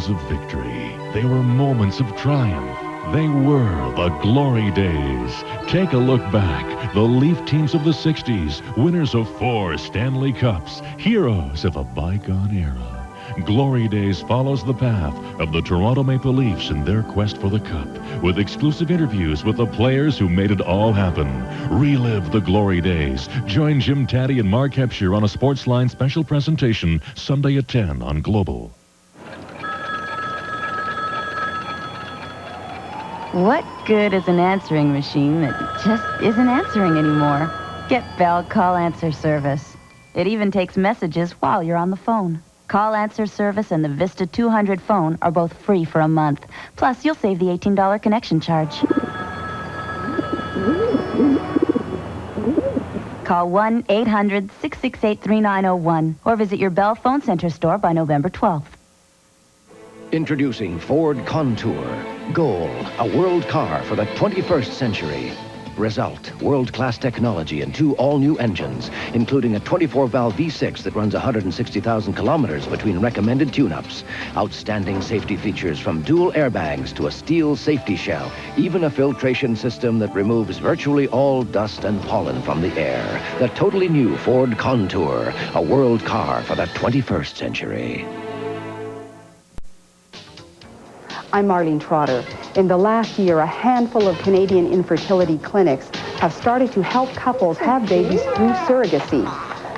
thrills of victory. They were moments of triumph. They were the glory days. Take a look back. The Leaf teams of the 60s, winners of 4 Stanley Cups, heroes of a bygone era. Glory Days follows the path of the Toronto Maple Leafs in their quest for the Cup, with exclusive interviews with the players who made it all happen. Relive the Glory Days. Join Jim Taddy and Mark Hepshire on a Sportsline special presentation Sunday at 10 on Global. What good is an answering machine that just isn't answering anymore? Get Bell Call Answer Service. It even takes messages while you're on the phone. Call Answer Service and the Vista 200 phone are both free for a month. Plus, you'll save the $18 connection charge. Call 1-800-668-3901 or visit your Bell Phone Center store by November 12th. Introducing Ford Contour. Goal, a world car for the 21st century. Result, world-class technology and 2 all-new engines, including a 24-valve V6 that runs 160,000 kilometers between recommended tune-ups. Outstanding safety features from dual airbags to a steel safety shell, even a filtration system that removes virtually all dust and pollen from the air. The totally new Ford Contour, a world car for the 21st century. I'm Marlene Trotter. In the last year, a handful of Canadian infertility clinics have started to help couples have babies through surrogacy.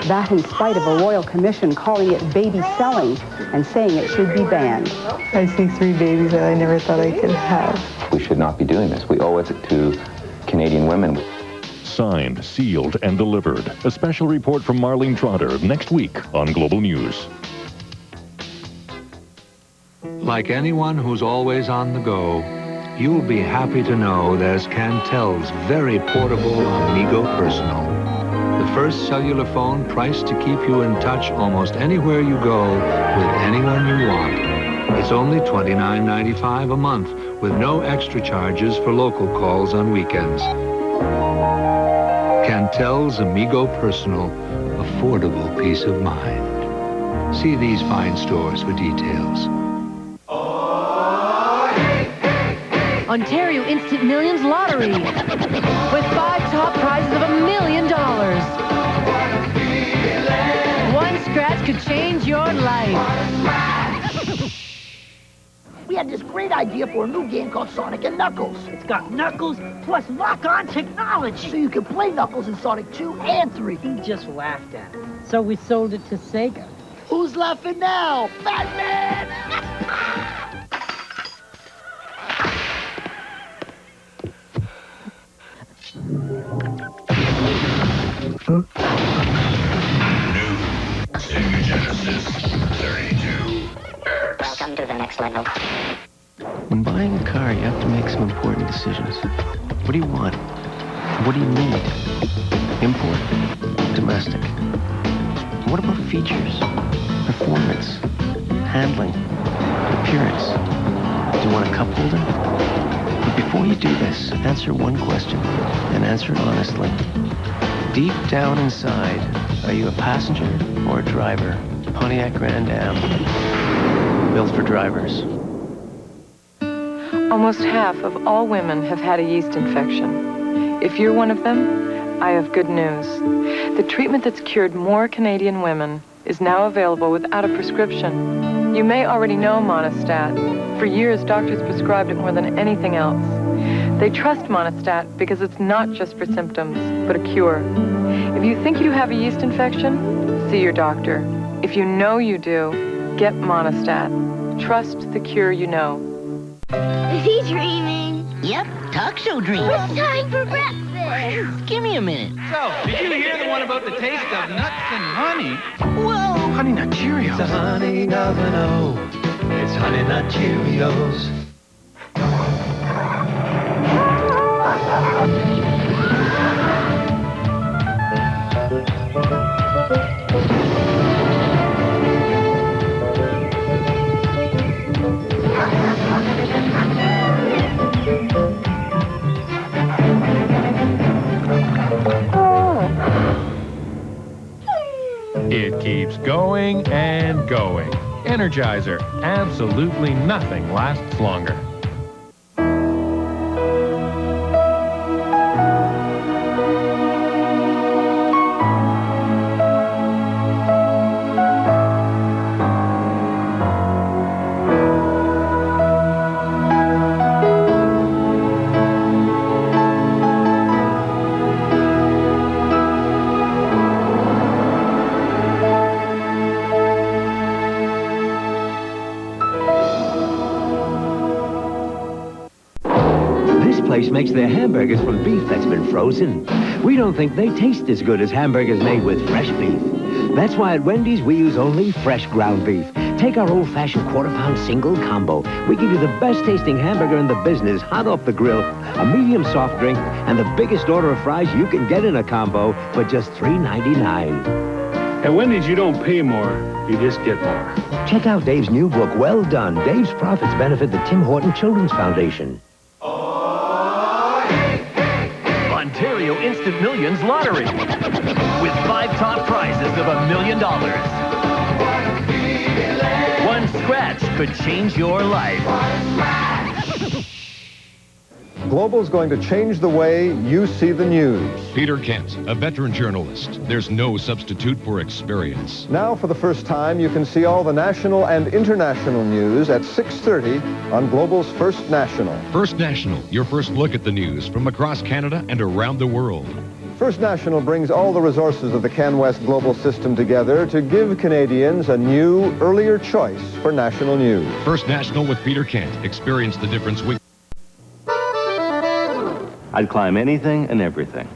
That in spite of a royal commission calling it baby selling and saying it should be banned. I see 3 babies that I never thought I could have. We should not be doing this. We owe it to Canadian women. Signed, sealed, and delivered. A special report from Marlene Trotter next week on Global News. Like anyone who's always on the go, you'll be happy to know there's Cantel's very portable Amigo Personal. The first cellular phone priced to keep you in touch almost anywhere you go with anyone you want. It's only $29.95 a month with no extra charges for local calls on weekends. Cantel's Amigo Personal, affordable peace of mind. See these fine stores for details. Ontario Instant Millions Lottery with 5 top prizes of $1 million. One scratch could change your life. We had this great idea for a new game called Sonic & Knuckles. It's got Knuckles plus lock-on technology. So you can play Knuckles in Sonic 2 and 3. He just laughed at it. So we sold it to Sega. Who's laughing now? Batman! New Sega Genesis 32. Welcome to the next level. When buying a car, you have to make some important decisions. What do you want? What do you need? Import? Domestic? What about features? Performance? Handling? Appearance? Do you want a cup holder? But before you do this, answer one question, and answer it honestly. Deep down inside, are you a passenger or a driver? Pontiac Grand Am, built for drivers. Almost half of all women have had a yeast infection. If you're one of them, I have good news. The treatment that's cured more Canadian women is now available without a prescription. You may already know Monistat. For years, doctors prescribed it more than anything else. They trust Monistat because it's not just for symptoms, but a cure. If you think you have a yeast infection, see your doctor. If you know you do, get Monistat. Trust the cure you know. Is he dreaming? Yep, talk show dream. It's time for breakfast. Give me a minute. So, did you hear the one about the taste of nuts and honey? Whoa! Honey Nut Cheerios. It's a honey domino. It's Honey Nut Cheerios. It keeps going and going. Energizer. Absolutely nothing lasts longer. Makes their hamburgers from beef that's been frozen. We don't think they taste as good as hamburgers made with fresh beef. That's why at Wendy's we use only fresh ground beef. Take our old-fashioned quarter-pound single combo. We give you the best-tasting hamburger in the business, hot off the grill, a medium soft drink, and the biggest order of fries you can get in a combo for just $3.99. At Wendy's, you don't pay more, you just get more. Check out Dave's new book, Well Done. Dave's profits benefit the Tim Horton Children's Foundation. Ontario Instant Millions Lottery with 5 top prizes of $1 million. One scratch could change your life. Global's going to change the way you see the news. Peter Kent, a veteran journalist. There's no substitute for experience. Now, for the first time, you can see all the national and international news at 6:30 on Global's First National. First National, your first look at the news from across Canada and around the world. First National brings all the resources of the CanWest Global system together to give Canadians a new, earlier choice for national news. First National with Peter Kent. Experience the difference we... I'd climb anything and everything.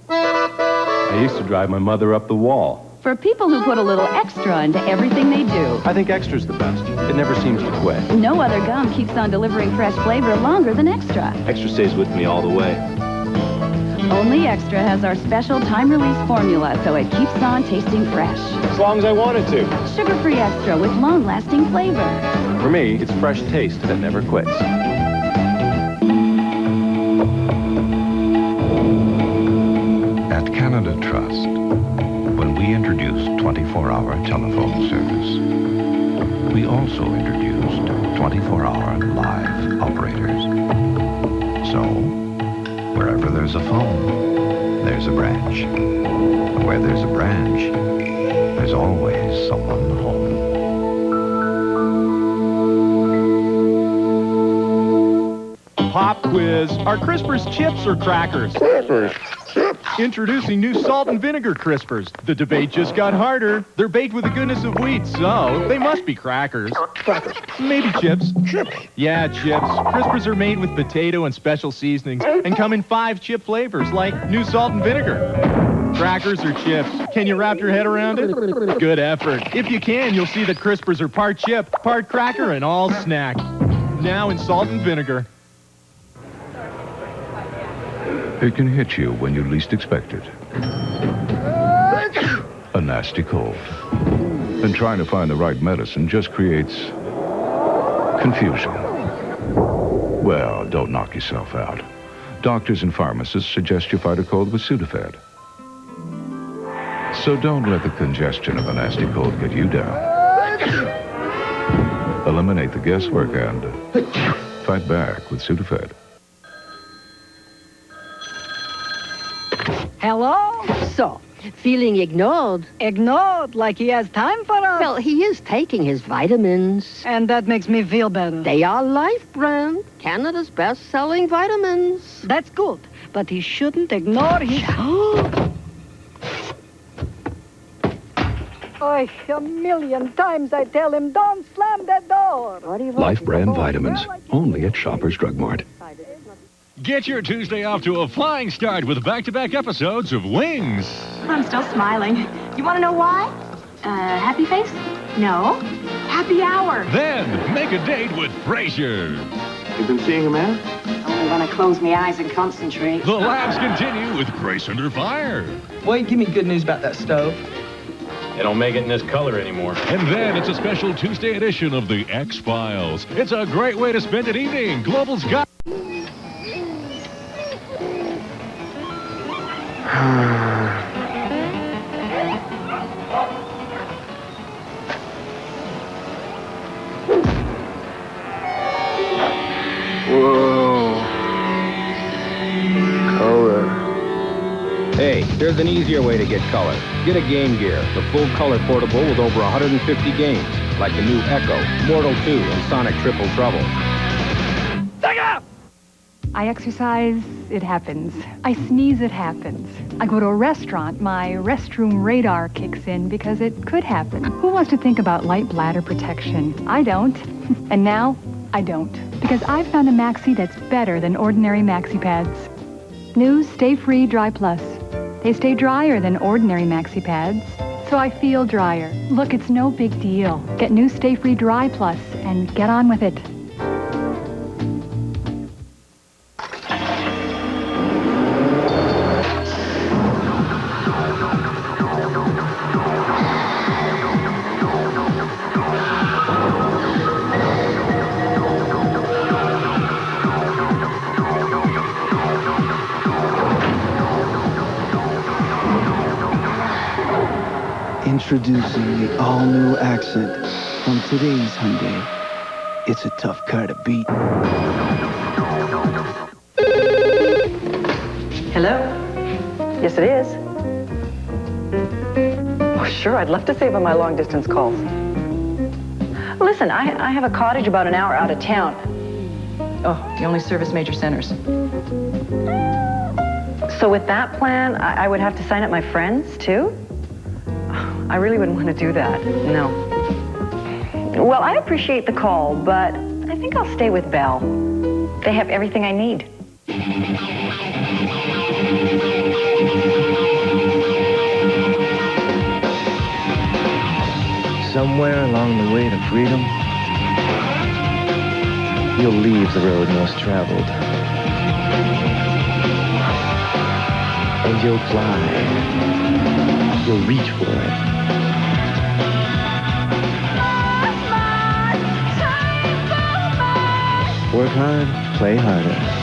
I used to drive my mother up the wall. For people who put a little extra into everything they do. I think Extra's the best. It never seems to quit. No other gum keeps on delivering fresh flavor longer than Extra. Extra stays with me all the way. Only Extra has our special time-release formula, so it keeps on tasting fresh. As long as I want it to. Sugar-free Extra with long-lasting flavor. For me, it's fresh taste that never quits. At Canada Trust, when we introduced 24-hour telephone service, we also introduced 24-hour live operators. So, wherever there's a phone, there's a branch. And where there's a branch, there's always someone home. Pop quiz. Are Crispers chips or crackers? Crackers. Introducing new salt and vinegar Crispers. The debate just got harder. They're baked with the goodness of wheat, so they must be crackers. Crackers. Maybe chips. Chips. Yeah, chips. Crispers are made with potato and special seasonings and come in 5 chip flavors like new salt and vinegar. Crackers or chips? Can you wrap your head around it? Good effort. If you can, you'll see that Crispers are part chip, part cracker, and all snack. Now in salt and vinegar. It can hit you when you least expect it. A nasty cold. And trying to find the right medicine just creates confusion. Well, don't knock yourself out. Doctors and pharmacists suggest you fight a cold with Sudafed. So don't let the congestion of a nasty cold get you down. Eliminate the guesswork and fight back with Sudafed. Hello? So, feeling ignored? Ignored, like he has time for us? Well, he is taking his vitamins. And that makes me feel better. They are Life brand, Canada's best-selling vitamins. That's good, but he shouldn't ignore his... Oh, a million times I tell him, don't slam that door. Life brand vitamins, only at Shoppers Drug Mart. Get your Tuesday off to a flying start with back-to-back episodes of Wings. I'm still smiling. You want to know why? Happy face? No. Happy hour. Then, make a date with Frasier. You've been seeing a man? Only when I close my eyes and concentrate. The labs continue with Grace Under Fire. Wait, give me good news about that stove. They don't make it in this color anymore. And then it's a special Tuesday edition of the X-Files. It's a great way to spend an evening. Global's got... There's an easier way to get color. Get a Game Gear, the full color portable with over 150 games, like the new Echo, Mortal 2, and Sonic Triple Trouble. Sega! I exercise, it happens. I sneeze, it happens. I go to a restaurant, my restroom radar kicks in because it could happen. Who wants to think about light bladder protection? I don't. And now, I don't. Because I've found a maxi that's better than ordinary maxi pads. New Stayfree Dry Plus. They stay drier than ordinary maxi pads, so I feel drier. Look, it's no big deal. Get new Stayfree Dry Plus and get on with it. Introducing the all-new accent from today's Hyundai. It's a tough car to beat. Hello? Yes, it is. Oh, sure, I'd love to save on my long-distance calls. Listen, I have a cottage about an hour out of town. Oh, you only service major centers. So with that plan, I would have to sign up my friends, too? I really wouldn't want to do that, no. Well, I appreciate the call, but I think I'll stay with Bell. They have everything I need. Somewhere along the way to freedom, you'll leave the road most traveled. And you'll fly. You'll reach for it. Work hard, play harder.